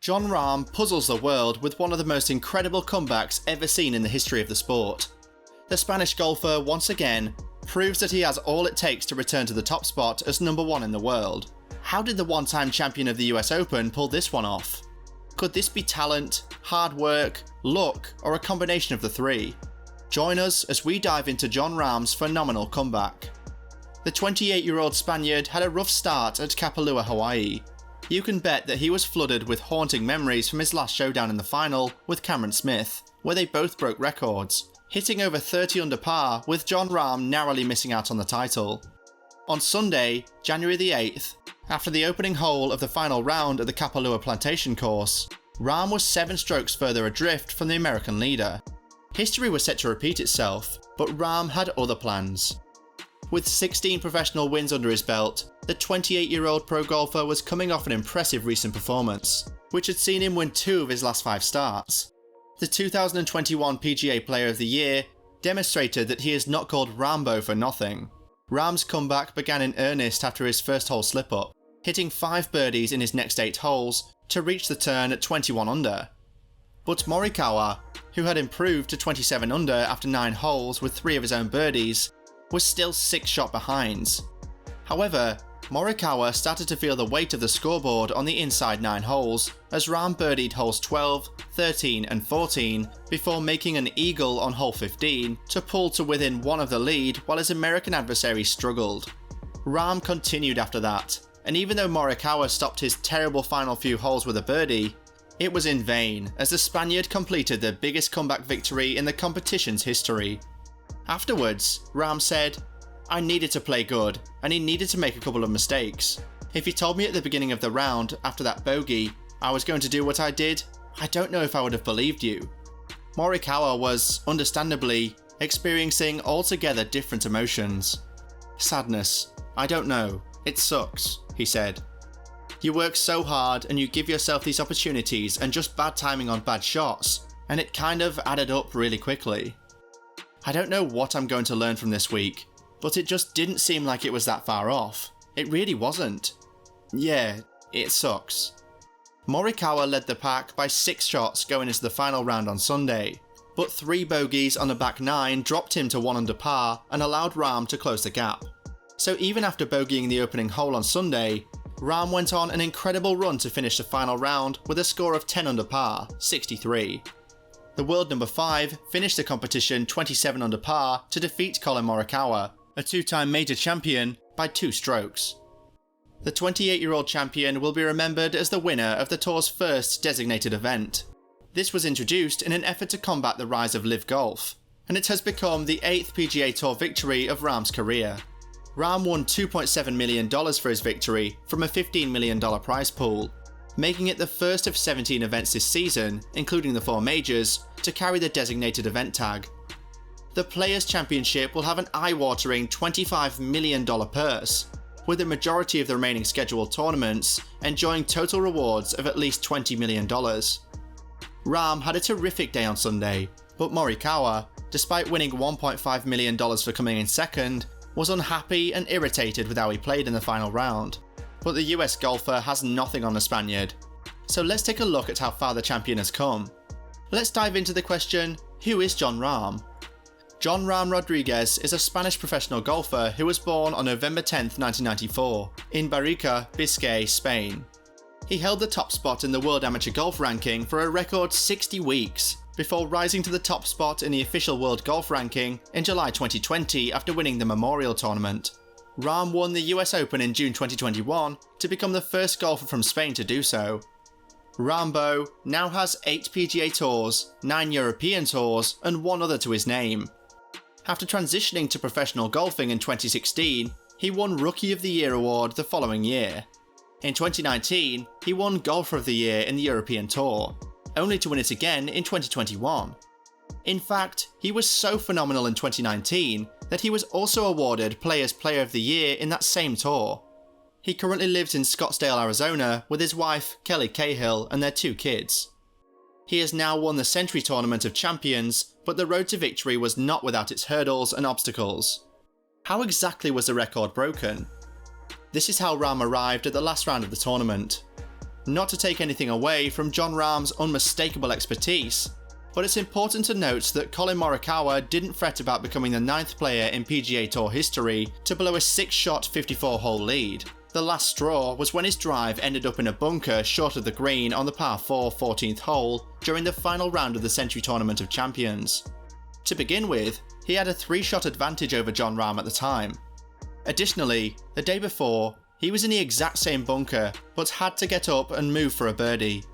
Jon Rahm puzzles the world with one of the most incredible comebacks ever seen in the history of the sport. The Spanish golfer once again proves that he has all it takes to return to the top spot as number one in the world. How did the one-time champion of the US Open pull this one off? Could this be talent, hard work, luck, or a combination of the three? Join us as we dive into Jon Rahm's phenomenal comeback. The 28-year-old Spaniard had a rough start at Kapalua, Hawaii. You can bet that he was flooded with haunting memories from his last showdown in the final with Cameron Smith, where they both broke records, hitting over 30 under par with Jon Rahm narrowly missing out on the title. On Sunday, January the 8th, after the opening hole of the final round at the Kapalua Plantation course, Rahm was 7 strokes further adrift from the American leader. History was set to repeat itself, but Rahm had other plans. With 16 professional wins under his belt, the 28-year-old pro golfer was coming off an impressive recent performance, which had seen him win 2 of his last 5 starts. The 2021 PGA Player of the Year demonstrated that he is not called Rambo for nothing. Rahm's comeback began in earnest after his first hole slip-up, hitting 5 birdies in his next 8 holes to reach the turn at 21 under. But Morikawa, who had improved to 27 under after 9 holes with 3 of his own birdies, was still 6 shot behind. However, Morikawa started to feel the weight of the scoreboard on the inside 9 holes as Rahm birdied holes 12, 13 and 14 before making an eagle on hole 15 to pull to within 1 of the lead while his American adversary struggled. Rahm continued after that, and even though Morikawa stopped his terrible final few holes with a birdie, it was in vain as the Spaniard completed the biggest comeback victory in the competition's history. Afterwards, Rahm said, "I needed to play good, and he needed to make a couple of mistakes. If you told me at the beginning of the round, after that bogey, I was going to do what I did, I don't know if I would have believed you." Morikawa was, understandably, experiencing altogether different emotions. "Sadness. I don't know. It sucks," he said. "You work so hard and you give yourself these opportunities and just bad timing on bad shots, and it kind of added up really quickly. I don't know what I'm going to learn from this week, but it just didn't seem like it was that far off. It really wasn't. Yeah, it sucks." Morikawa led the pack by 6 shots going into the final round on Sunday, but 3 bogeys on the back 9 dropped him to 1 under par and allowed Rahm to close the gap. So even after bogeying the opening hole on Sunday, Rahm went on an incredible run to finish the final round with a score of 10 under par, 63. The world number 5 finished the competition 27 under par to defeat Collin Morikawa, a 2-time major champion, by 2 strokes. The 28-year-old champion will be remembered as the winner of the tour's first designated event. This was introduced in an effort to combat the rise of LIV Golf, and it has become the 8th PGA Tour victory of Rahm's career. Rahm won $2.7 million for his victory from a $15 million prize pool, making it the first of 17 events this season, including the 4 majors, to carry the designated event tag. The Players' Championship will have an eye-watering $25 million purse, with the majority of the remaining scheduled tournaments enjoying total rewards of at least $20 million. Rahm had a terrific day on Sunday, but Morikawa, despite winning $1.5 million for coming in second, was unhappy and irritated with how he played in the final round. But the US golfer has nothing on the Spaniard. So let's take a look at how far the champion has come. Let's dive into the question, who is Jon Rahm? Jon Rahm Rodriguez is a Spanish professional golfer who was born on November 10, 1994, in Barrica, Biscay, Spain. He held the top spot in the World Amateur Golf ranking for a record 60 weeks, before rising to the top spot in the official World Golf ranking in July 2020 after winning the Memorial Tournament. Rahm won the US Open in June 2021 to become the first golfer from Spain to do so. Rambo now has 8 PGA Tours, 9 European Tours, and 1 other to his name. After transitioning to professional golfing in 2016, he won Rookie of the Year award the following year. In 2019, he won Golfer of the Year in the European Tour, only to win it again in 2021. In fact, he was so phenomenal in 2019 that he was also awarded Players' Player of the Year in that same tour. He currently lives in Scottsdale, Arizona with his wife, Kelly Cahill, and their 2 kids. He has now won the Century Tournament of Champions, but the road to victory was not without its hurdles and obstacles. How exactly was the record broken? This is how Rahm arrived at the last round of the tournament. Not to take anything away from Jon Rahm's unmistakable expertise, but it's important to note that Collin Morikawa didn't fret about becoming the 9th player in PGA Tour history to blow a 6-shot 54-hole lead. The last straw was when his drive ended up in a bunker short of the green on the par 4 14th hole during the final round of the Century Tournament of Champions. To begin with, he had a 3-shot advantage over Jon Rahm at the time. Additionally, the day before, he was in the exact same bunker but had to get up and move for a birdie.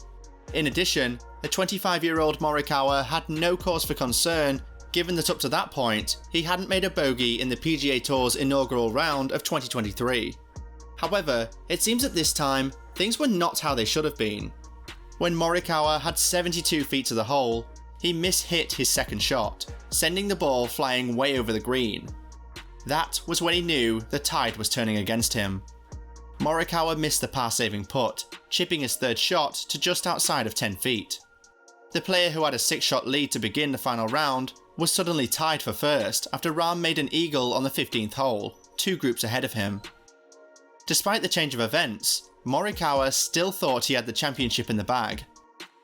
In addition, the 25-year-old Morikawa had no cause for concern given that up to that point, he hadn't made a bogey in the PGA Tour's inaugural round of 2023. However, it seems at this time, things were not how they should have been. When Morikawa had 72 feet to the hole, he mishit his second shot, sending the ball flying way over the green. That was when he knew the tide was turning against him. Morikawa missed the par-saving putt, chipping his third shot to just outside of 10 feet. The player who had a 6-shot lead to begin the final round was suddenly tied for first after Rahm made an eagle on the 15th hole, 2 groups ahead of him. Despite the change of events, Morikawa still thought he had the championship in the bag.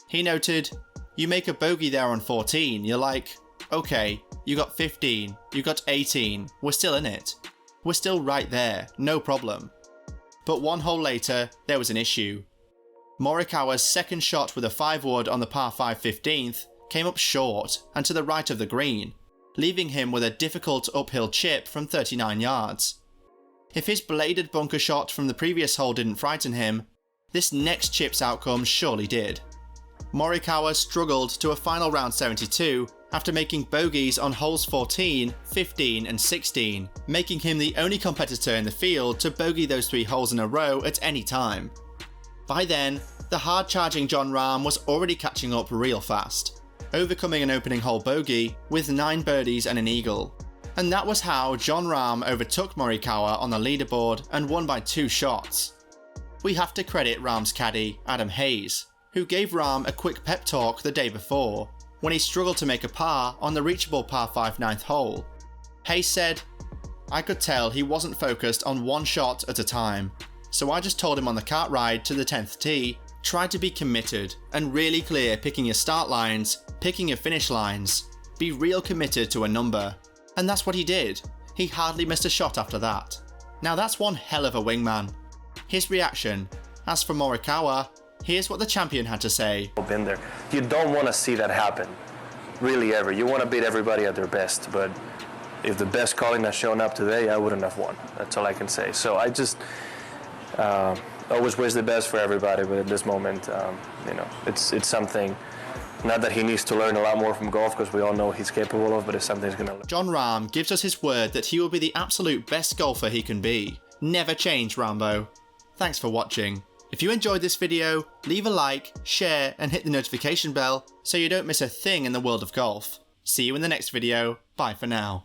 He noted, "You make a bogey there on 14, you're like, okay, you got 15, you got 18, we're still in it. We're still right there, no problem." But 1 hole later, there was an issue. Morikawa's second shot with a 5-wood on the par 5 15th came up short and to the right of the green, leaving him with a difficult uphill chip from 39 yards. If his bladed bunker shot from the previous hole didn't frighten him, this next chip's outcome surely did. Morikawa struggled to a final round 72 after making bogeys on holes 14, 15 and 16, making him the only competitor in the field to bogey those 3 holes in a row at any time. By then, the hard-charging Jon Rahm was already catching up real fast, overcoming an opening hole bogey with 9 birdies and an eagle. And that was how Jon Rahm overtook Morikawa on the leaderboard and won by 2 shots. We have to credit Rahm's caddy, Adam Hayes, who gave Rahm a quick pep talk the day before, when he struggled to make a par on the reachable par 5 9th hole. Hayes said, "I could tell he wasn't focused on one shot at a time, so I just told him on the cart ride to the 10th tee, try to be committed and really clear picking your start lines, picking your finish lines, be real committed to a number." And that's what he did. He hardly missed a shot after that. Now that's one hell of a wingman. His reaction. As for Morikawa, here's what the champion had to say. Been there. You don't want to see that happen, really ever. You want to beat everybody at their best, but if the best Collin has shown up today, I wouldn't have won. That's all I can say. So I just always wish the best for everybody, but at this moment, it's something. Not that he needs to learn a lot more from golf, because we all know he's capable of, but it's something he's going to learn. Jon Rahm gives us his word that he will be the absolute best golfer he can be. Never change, Rambo. Thanks for watching. If you enjoyed this video, leave a like, share, and hit the notification bell so you don't miss a thing in the world of golf. See you in the next video. Bye for now.